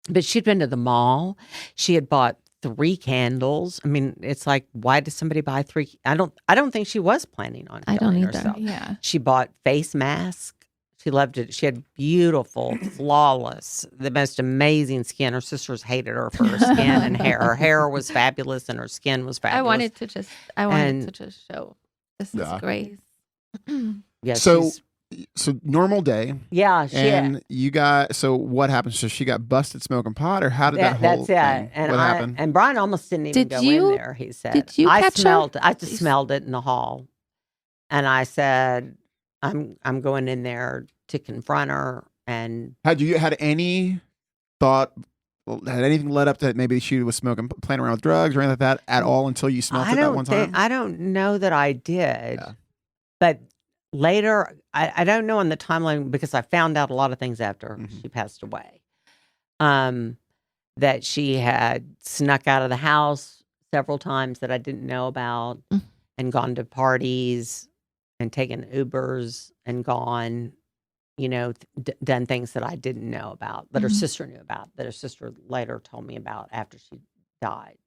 But she'd been to the mall. She had bought 3 candles. I mean, it's like, why does somebody buy 3? I don't think she was planning on I don't killing either. herself. Yeah. She bought face masks. She loved it. She had beautiful, flawless, the most amazing skin. Her sisters hated her for her skin and hair. Her hair was fabulous and her skin was fabulous. I wanted to just show this is Grace. Yeah, So normal day. yeah, And so what happened? So she got busted smoking pot, or how did that whole that's it. thing, And what happened? And Brian almost didn't even go in there. He said, Did you catch her? I just smelled it in the hall, and I said, I'm going in there to confront her. And Had you had any thought? Had anything led up to maybe she was smoking, playing around with drugs or anything like that at all until you smelled it that one time? I don't know that I did, but later, I don't know on the timeline because I found out a lot of things after she passed away. That she had snuck out of the house several times that I didn't know about, and gone to parties and taken Ubers and gone, done things that I didn't know about, that her sister knew about, that her sister later told me about after she died.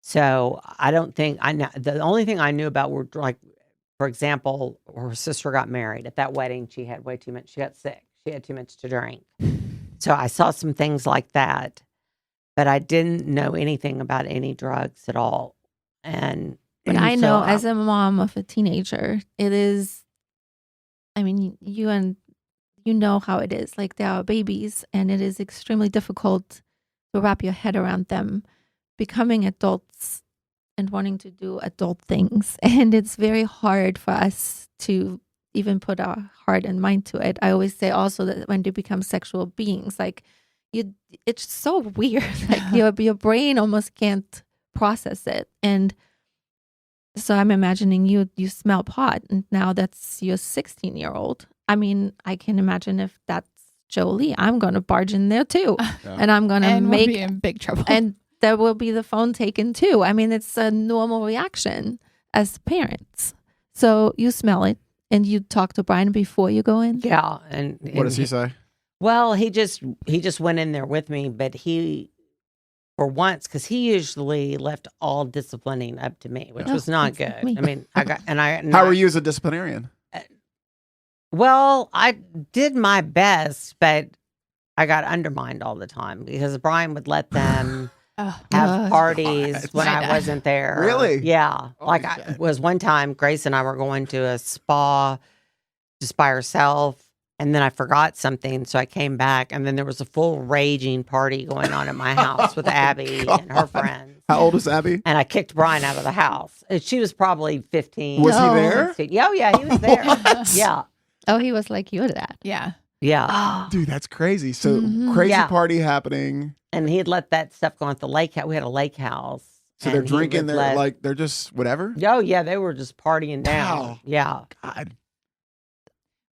So I don't think I know. The only thing I knew about were, like, for example, her sister got married. At that wedding, she had way too much. She got sick. She had too much to drink. So I saw some things like that, but I didn't know anything about any drugs at all. But I know, as a mom of a teenager, it is, I mean, you know how it is. Like, they are babies, and it is extremely difficult to wrap your head around them becoming adults and wanting to do adult things. And it's very hard for us to even put our heart and mind to it. I always say also that when they become sexual beings, like, it's so weird. Like, your brain almost can't process it. And so I'm imagining you smell pot, and now that's your 16-year-old. I mean, I can imagine if that's Jolie, I'm going to barge in there too. And I'm going to we'll be in big trouble. And there will be the phone taken too. I mean, it's a normal reaction as parents. So you smell it, and you talk to Brian before you go in? Yeah. And what does he say? Well, he just went in there with me, but for once, because he usually left all disciplining up to me, which was not good. I mean, How are you as a disciplinarian? Well, I did my best, but I got undermined all the time because Brian would let them have parties when I wasn't there. Really? Yeah. It was one time Grace and I were going to a spa just by herself. And then I forgot something, so I came back, and then there was a full raging party going on at my house with Abby and her friends. How old is Abby? And I kicked Brian out of the house. She was probably 15. Was he there? 16. Oh, yeah, he was there. Yeah. Oh, he was like you to that. Yeah. Yeah. Oh. Dude, that's crazy. So crazy party happening. And he'd let that stuff go on at the lake house. We had a lake house. So they're drinking, they're just whatever? Oh, yeah, they were just partying down. Wow. Yeah. God.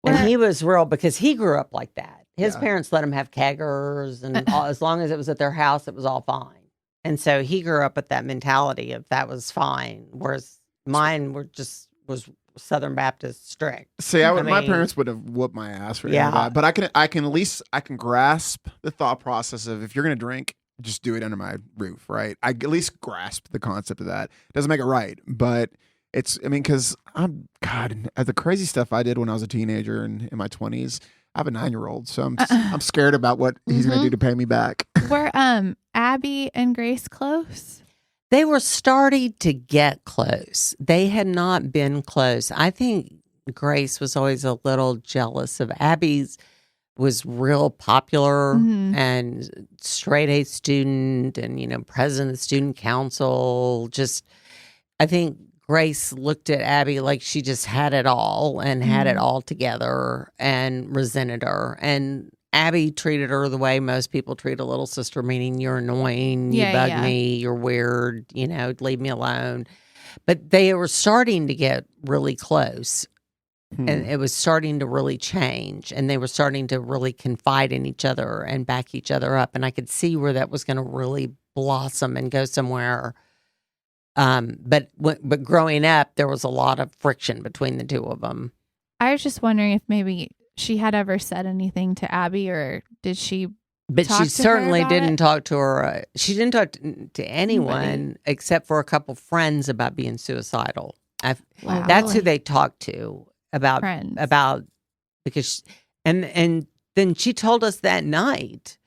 And he was real because he grew up like that. His parents let him have keggers, and as long as it was at their house, it was all fine. And so he grew up with that mentality of that was fine, whereas mine was Southern Baptist strict. See, my parents would have whooped my ass for that. But I can at least grasp the thought process of, if you're gonna drink, just do it under my roof, right? I at least grasp the concept of that. Doesn't make it right, but because the crazy stuff I did when I was a teenager and in my 20s, I have a 9-year-old, so I'm scared about what he's going to do to pay me back. Were Abby and Grace close? They were starting to get close. They had not been close. I think Grace was always a little jealous of Abby's. Was real popular and straight A student, and president of student council. I think Grace looked at Abby like she just had it all and had it all together and resented her. And Abby treated her the way most people treat a little sister, meaning you're annoying, you bug me, you're weird, leave me alone. But they were starting to get really close. And it was starting to really change. And they were starting to really confide in each other and back each other up. And I could see where that was going to really blossom and go somewhere. But growing up, there was a lot of friction between the two of them. I was just wondering if maybe she had ever said anything to Abby, or did she But talk she to her certainly about didn't it? talk to her. She didn't talk to anyone except for a couple friends about being suicidal. Wow. That's who Really? they talked to about Friends. because and then she told us that night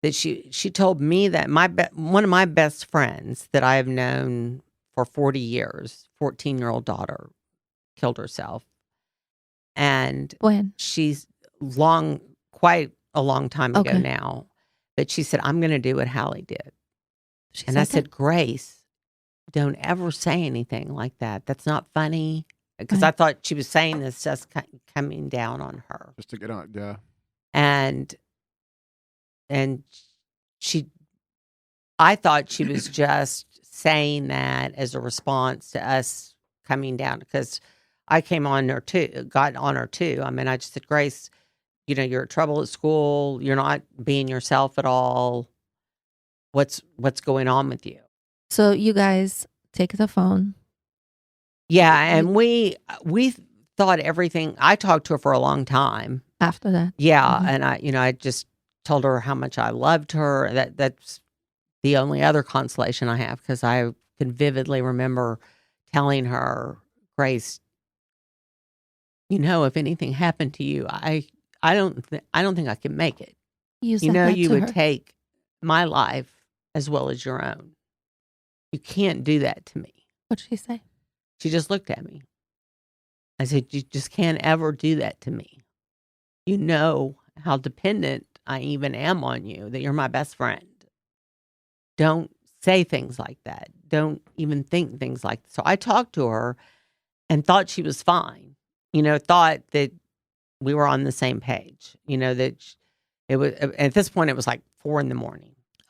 that she told me that one of my best friends that I have known for 40 years, 14-year-old daughter, killed herself. And When? she's quite a long time ago Okay. now. But she said, I'm going to do what Hallie did. She And I that? said, Grace, don't ever say anything like that. That's not funny. Because Right. I thought she was saying this just coming down on her. Just to get on, yeah. And I thought she was just saying that as a response to us coming down, because I got on her too. I mean, I just said, Grace, you're in trouble at school. You're not being yourself at all. What's going on with you? So you guys take the phone. Yeah, and we thought everything. I talked to her for a long time After that. Yeah, Mhm. and I just told her how much I loved her. That's the only other consolation I have, because I can vividly remember telling her, Grace, if anything happened to you, I don't think I can make it. You said that You to would her. take my life as well as your own. You can't do that to me. What'd she say? She just looked at me. I said, you just can't ever do that to me. You know how dependent I even am on you, that you're my best friend. Don't say things like that. Don't even think things like that. So I talked to her and thought she was fine. Thought that we were on the same page. That it was, at this point, it was like 4 a.m.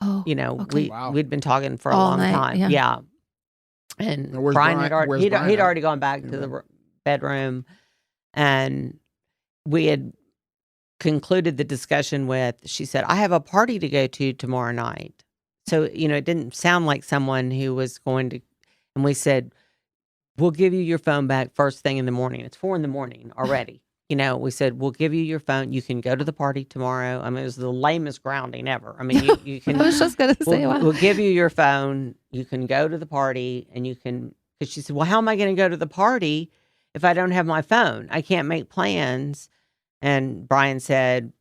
Oh, okay. Wow. We'd been talking for a All long night, time. yeah. And Now, where's Brian Brian- had already, where's he'd Brian at? already gone back to the bedroom, and we had concluded the discussion with, she said, I have a party to go to tomorrow night. So, it didn't sound like someone who was going to, and we said, we'll give you your phone back first thing in the morning. It's 4 a.m. already. We said, we'll give you your phone. You can go to the party tomorrow. I mean, it was the lamest grounding ever. I mean, you can. I was just going to say, wow. We'll give you your phone. You can go to the party, and you can, because she said, well, how am I going to go to the party if I don't have my phone? I can't make plans. And Brian said,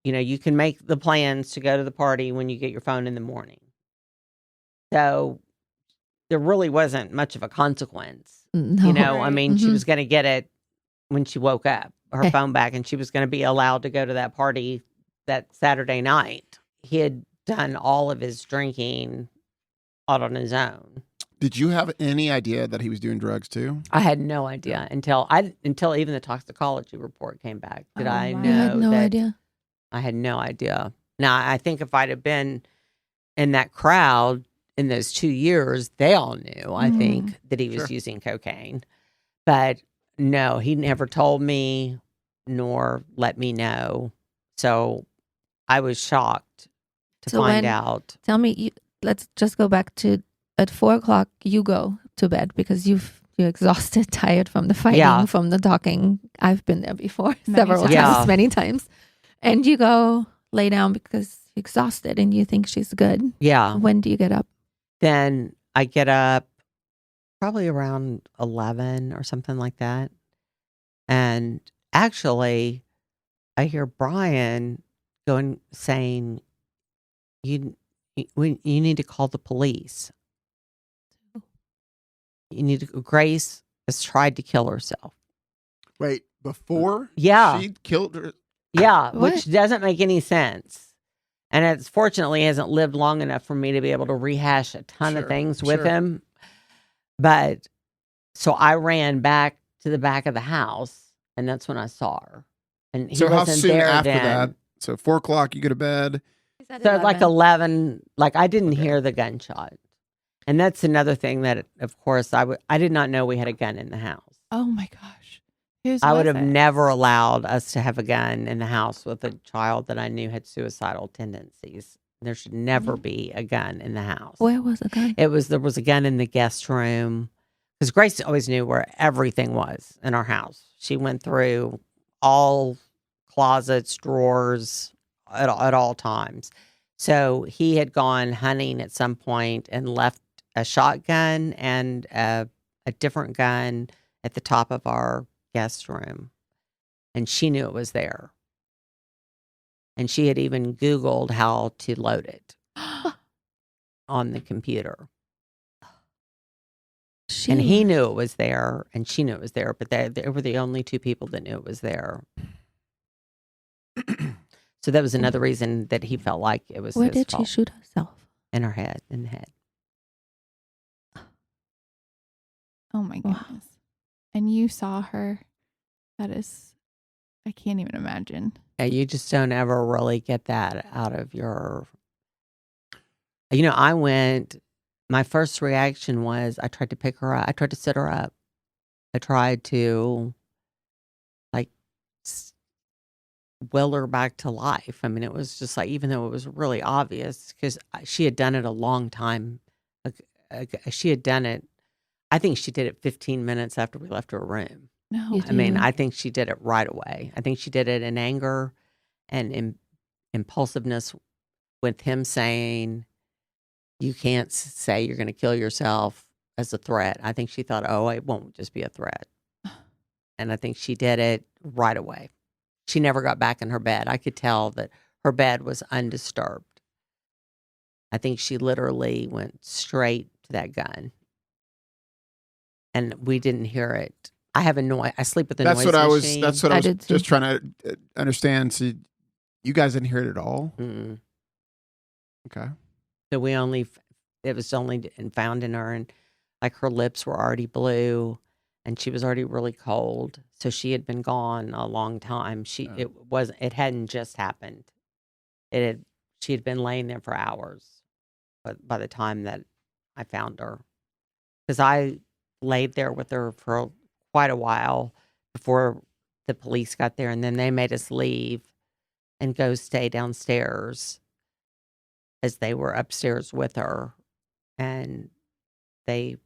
you can make the plans to go to the party when you get your phone in the morning. So there really wasn't much of a consequence. No. I mean, she Mhm. was going to get it when she woke up, her phone back, and she was going to be allowed to go to that party that Saturday night. He had done all of his drinking out on his own. Did you have any idea that he was doing drugs too? I had no idea until even the toxicology report came back. Did Oh, I wow. know You had no that idea. I had no idea. Now, I think if I'd have been in that crowd in those 2 years, they all knew, I think, that he was Sure. using cocaine. But no, he never told me nor let me know. So I was shocked to So find when- out. Tell me, let's just go back to at 4:00, you go to bed because you're exhausted, tired from the fighting, Yeah. from the talking. I've been there before Many several times. times, Yeah. many times. And you go lay down because you're exhausted and you think she's good. Yeah. When do you get up? Then I get up probably around 11 or something like that. And actually, I hear Brian saying, you need to call the police. Grace has tried to kill herself. Wait, before Yeah. she killed her? Yeah, What? which doesn't make any sense. And it's fortunately hasn't lived long enough for me to be able to rehash a ton of Sure, things with sure. him. But so I ran back to the back of the house, and that's when I saw her. And he So how wasn't soon there after then. that? So 4:00, you go to bed. So like 11, like I didn't hear the gunshot. And that's another thing that, of course, I did not know we had a gun in the house. Oh my gosh. Whose I would was have it? never allowed us to have a gun in the house with a child that I knew had suicidal tendencies. There should never be a gun in the house. Where was the gun? There was a gun in the guest room, because Grace always knew where everything was in our house. She went through all closets, drawers, at all times. So he had gone hunting at some point and left a shotgun and a different gun at the top of our guest room. And she knew it was there. And she had even Googled how to load it on the computer. And he knew it was there, and she knew it was there, but they were the only two people that knew it was there. So that was another reason that he felt like it was Where his did fault. she shoot herself? In her head, in the head. Oh my goodness. And you saw her. That is, I can't even imagine. Yeah, you just don't ever really get that out of your. I went. My first reaction was I tried to pick her up. I tried to sit her up. I tried to, like, will her back to life. I mean, it was just like, even though it was really obvious, because she had done it a long time. She had done it. I think she did it 15 minutes after we left her room. No. I mean, I think she did it right away. I think she did it in anger and impulsiveness, with him saying, you can't say you're going to kill yourself as a threat. I think she thought, oh, it won't just be a threat. And I think she did it right away. She never got back in her bed. I could tell that her bed was undisturbed. I think she literally went straight to that gun. And we didn't hear it. I have a noise. I sleep with a noise machine. That's what I was just trying to understand. So you guys didn't hear it at all? Mm-mm. Okay. So it was only found in her, and like her lips were already blue, and she was already really cold. So she had been gone a long time. It hadn't just happened. She had been laying there for hours, by the time that I found her, because I laid there with her for quite a while before the police got there, and then they made us leave and go stay downstairs, as they were upstairs with her, and they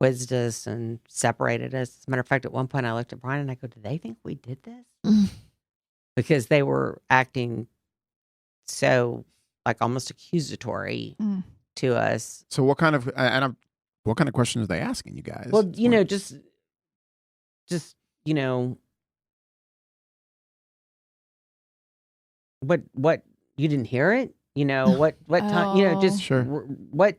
quizzed us and separated us. As a matter of fact, at one point I looked at Brian and I go, do they think we did this? Because they were acting so, like, almost accusatory to us. So what kind of questions are they asking you guys? Well, just what you didn't hear it? What time? Just sure. What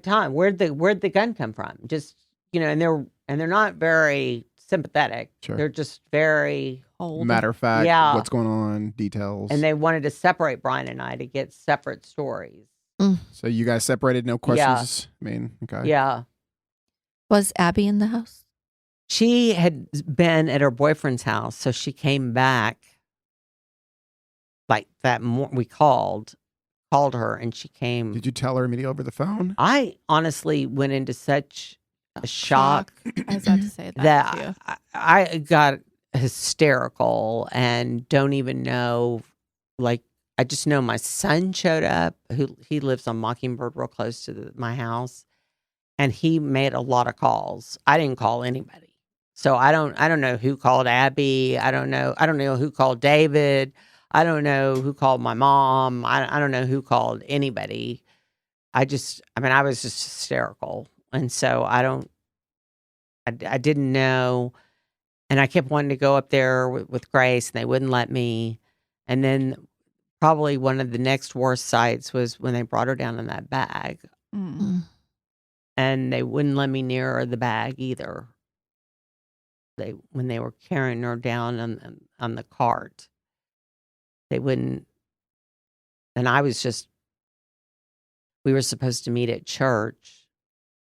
time? Where'd the gun come from? Just and they're not very sympathetic. Sure. They're just very old. Matter of fact. Yeah. What's going on? Details. And they wanted to separate Brian and I to get separate stories. So you guys separated, no questions? Yeah. I mean, okay. Yeah. Was Abby in the house? She had been at her boyfriend's house, so she came back. Like that, we called her, and she came. Did you tell her immediately over the phone? I honestly went into such a shock. I was about to say that too. I got hysterical and don't even know. Like, I just know my son showed up. He lives on Mockingbird, real close to my house, and he made a lot of calls. I didn't call anybody, so I don't know who called Abby. I don't know who called David. I don't know who called my mom. I don't know who called anybody. I was just hysterical. And so I didn't know. And I kept wanting to go up there with Grace, and they wouldn't let me. And then probably one of the next worst sights was when they brought her down in that bag. Mm. And they wouldn't let me near the bag either. When they were carrying her down on the cart. They wouldn't, and we were supposed to meet at church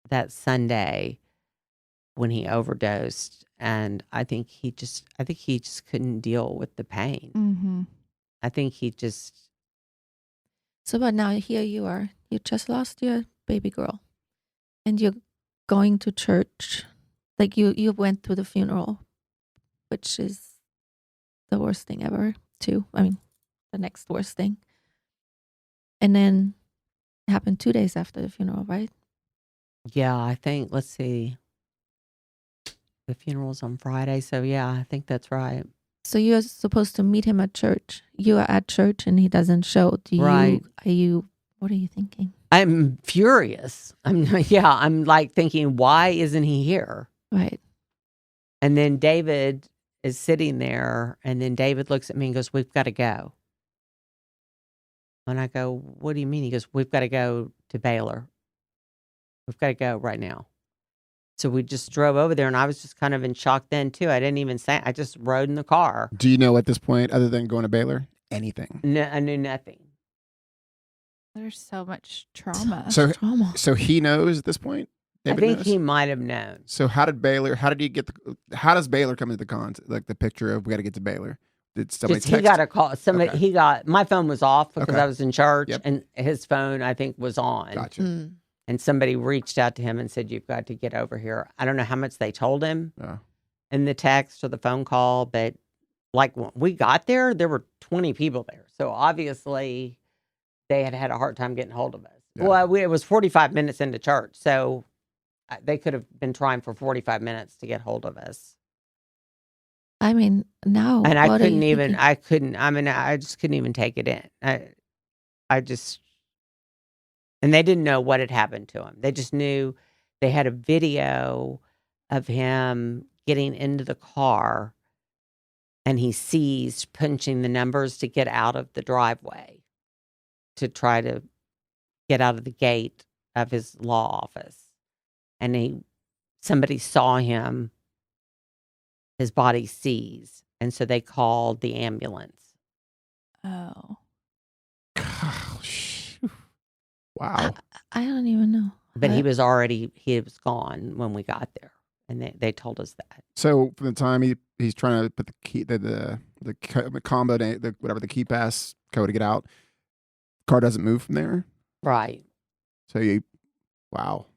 that Sunday when he overdosed, and I think he just couldn't deal with the pain. Mm-hmm. I think he just. So, but now here you are. You just lost your baby girl, and you're going to church. Like you went to the funeral, which is the worst thing ever, too. I mean, the next worst thing. And then it happened 2 days after the funeral, right? Yeah, I think, let's see. The funeral's on Friday, so yeah, I think that's right. So you're supposed to meet him at church. You are at church and he doesn't show. Right. What are you thinking? I'm furious. I'm like thinking, why isn't he here? Right. And then David is sitting there, and then David looks at me and goes, "We've got to go." And I go, "What do you mean?" He goes, "We've got to go to Baylor. We've got to go right now." So we just drove over there, and I was just kind of in shock then, too. I didn't even say, I just rode in the car. Do you know at this point, other than going to Baylor, anything? No, I knew nothing. There's so much trauma. So he knows at this point? David I think knows? he might have known. So how does Baylor come into the picture of we got to get to Baylor? Did somebody text? He got a call. Somebody, Okay. my phone was off because Okay. I was in church, Yep. and his phone, I think, was on. Gotcha. And somebody reached out to him and said, "You've got to get over here." I don't know how much they told him in the text or the phone call, but like when we got there, there were 20 people there. So obviously they had a hard time getting hold of us. Yeah. Well, it was 45 minutes into church. So they could have been trying for 45 minutes to get hold of us. I mean, now. And I just couldn't even take it in. And they didn't know what had happened to him. They just knew they had a video of him getting into the car, and he ceased punching the numbers to get out of the driveway to try to get out of the gate of his law office. And somebody saw him, his body seized, and so they called the ambulance. Oh. Wow. I don't even know. But he was gone when we got there, and they told us that. So from the time he's trying to put the key, the combo, whatever the key pass code to get out, car doesn't move from there. Right. So wow.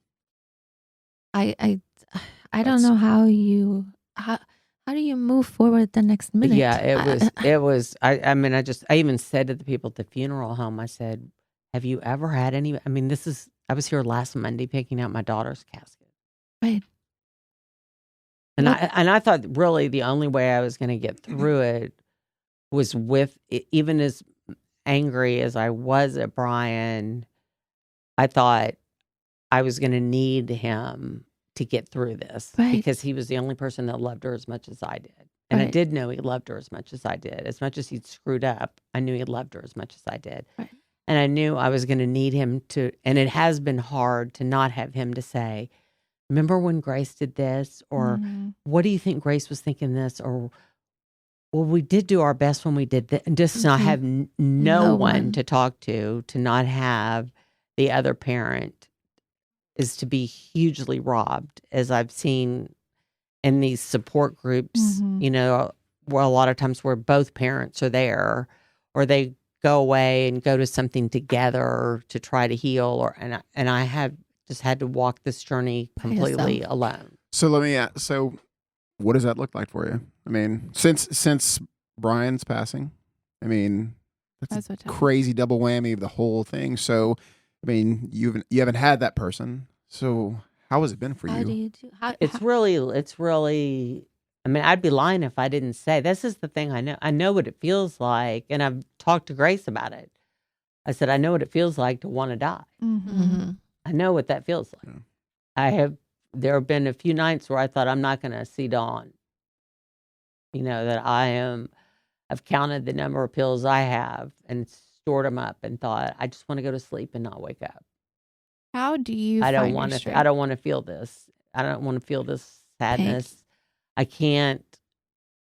I don't know how do you move forward the next minute? Yeah, it was. I even said to the people at the funeral home, I said, "Have you ever had any?" I mean, I was here last Monday picking out my daughter's casket. Right. And I thought really the only way I was going to get through it was with, even as angry as I was at Brian, I thought I was going to need him to get through this, right, because he was the only person that loved her as much as I did. And right, I did know he loved her as much as I did. As much as he'd screwed up, I knew he loved her as much as I did. right. And I knew I was going to need him to, and it has been hard to not have him to say, "Remember when Grace did this?" Or, "What do you think Grace was thinking this?" Or, "Well, we did do our best when we did that." And just not have no one to talk to not have the other parent is to be hugely robbed, as I've seen in these support groups, where a lot of times where both parents are there, or they go away and go to something together to try to heal, and I have just had to walk this journey completely alone. So let me ask, so what does that look like for you? I mean, since Brian's passing, I mean, that's a crazy double whammy of the whole thing. So, I mean, you haven't had that person. So how has it been for you? How do you do? It's really. I mean, I'd be lying if I didn't say this is the thing I know. I know what it feels like, and I've talked to Grace about it. I said, I know what it feels like to want to die. I know what that feels like. Yeah. There have been a few nights where I thought I'm not going to see dawn. That I've counted the number of pills I have and stored them up and thought, I just want to go to sleep and not wake up. How do you? I don't want to feel this. I don't want to feel this sadness. Pain. I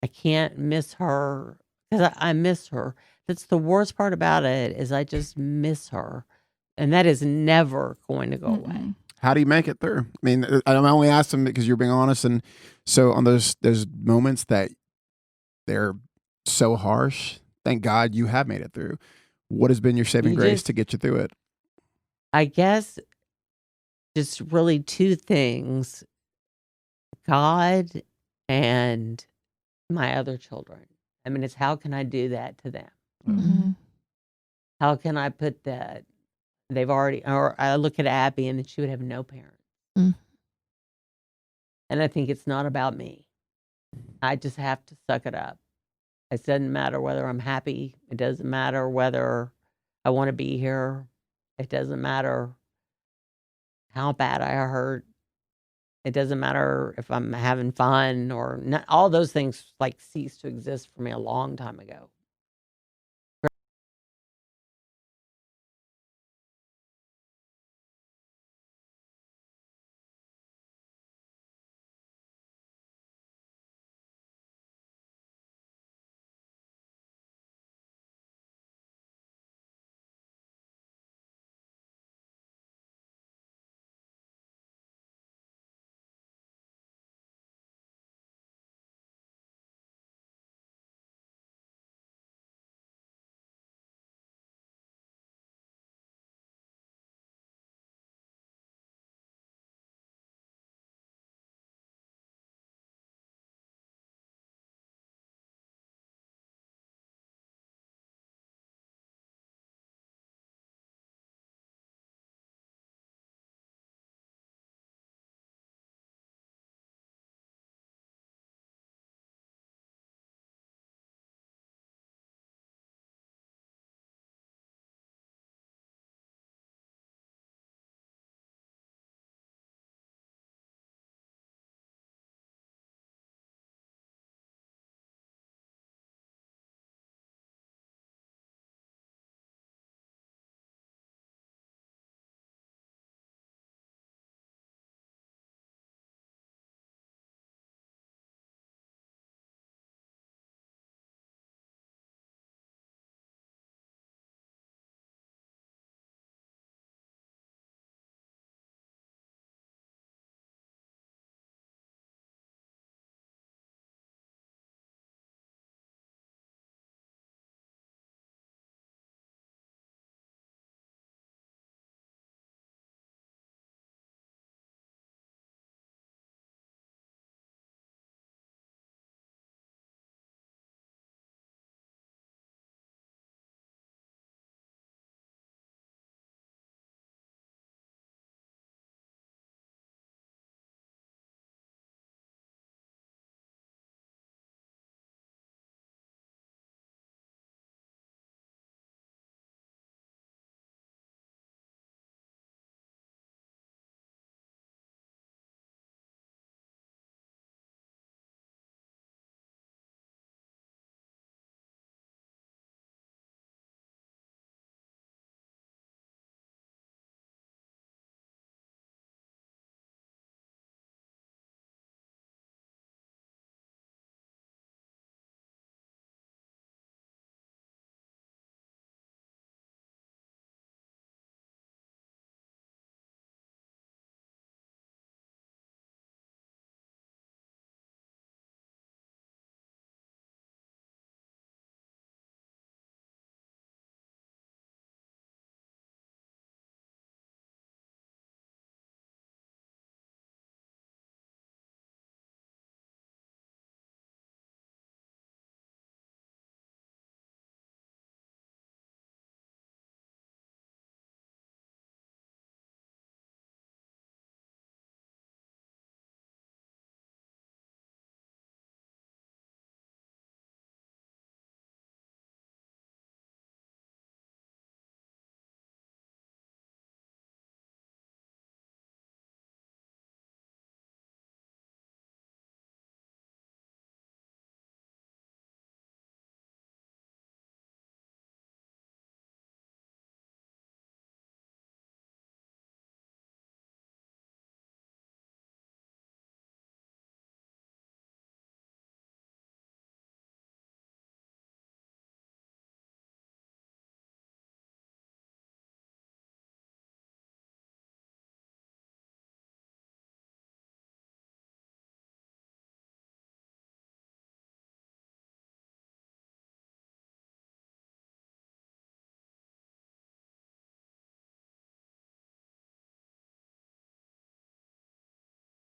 can't miss her, because I miss her. That's the worst part about it, is I just miss her. And that is never going to go away. How do you make it through? I mean, I only asked them because you're being honest. And so on those moments that they're so harsh, thank God you have made it through. What has been your saving grace to get you through it? I guess just really two things: God and my other children. I mean, it's how can I do that to them? How can I put that? They've already, or I look at Abby and then she would have no parents. And I think it's not about me. I just have to suck it up It doesn't matter whether I'm happy. It doesn't matter whether I want to be here. It doesn't matter how bad I hurt. It doesn't matter if I'm having fun or not. All those things like ceased to exist for me a long time ago.